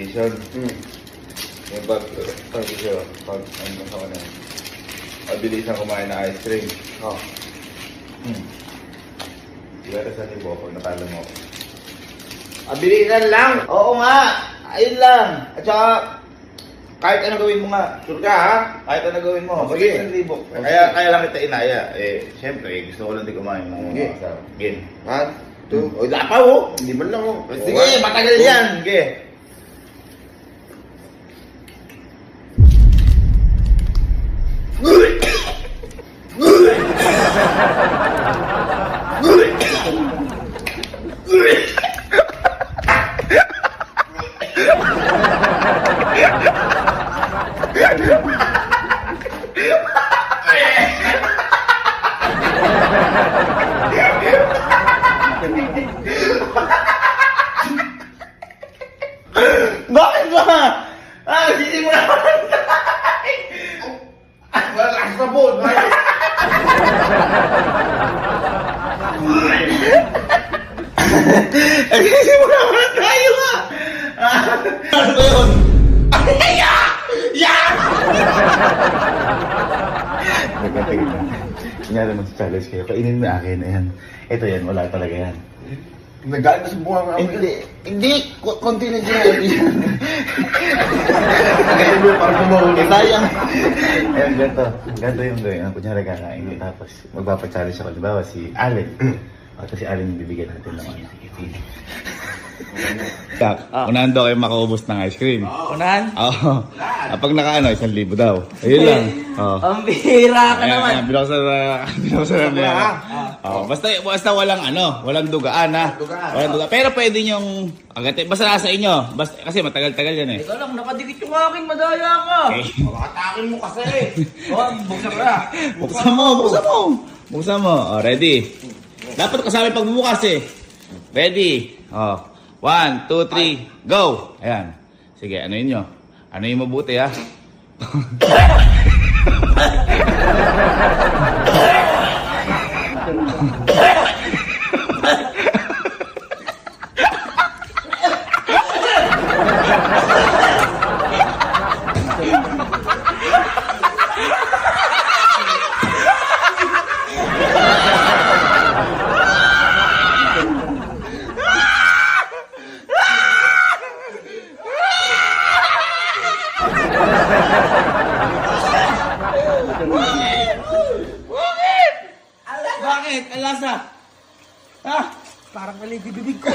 competition. Yung pag ano sa ano, mabilisan kumain ng ice cream. Pero sa libo, pag natalo mo. Abilisan lang. Oo nga. Ayun lang. At saka, kahit ano gawin mo nga. Sure ka ha? Kahit ano gawin mo. Sige. Sige. 1,000. Kaya lang kita inaya. Siyempre, gusto ko lang din kumain ng Sige. Game. 1, 2. O, wala pa oh. Hindi man lang oh. Sige, matagal yan. Sige. Bakit ba? Sisi mo naman. Malakas na po. Sisi mo naman tayo ha. Ano ba yun? Kunyari mag-challenge kayo, kainin mo yung akin na yan. Ito yan, wala talaga yan. Nagalit na sa bunga nga. Hindi. Konti na dyan. Kaya mo parang kumahuli. Sayang. Ayun, ganito yung gawin. Kunyari kakain ko, tapos magpapachallenge ako. Diba, si Allen. Ito si Allen yung bibigyan natin ng ano. Unahan daw kayo makaubos ng ice cream. Unahan? Oo. Kapag nakaano, 1,000 daw. Ayun lang. Oo. Ang bihira ka naman. Binuksan na niya. Basta walang walang dugaan ha. Walang dugaan. Pero pwede nyong agatin. Basta nasa inyo. Kasi matagal-tagal yan eh. Ikaw lang, nakadikit yung aking madaya ka. Okay. Makatakin mo kasi. Buksan ka. Buksan mo. Oh, ready? Dapat kasama yung pagbubukas eh. Ready? Oh. 1, 2, 3, go! Ayan. Sige, ano yun nyo? Ano yung mabuti ha? Bakit? Alasa? Ha? Parang nalibibibig ko.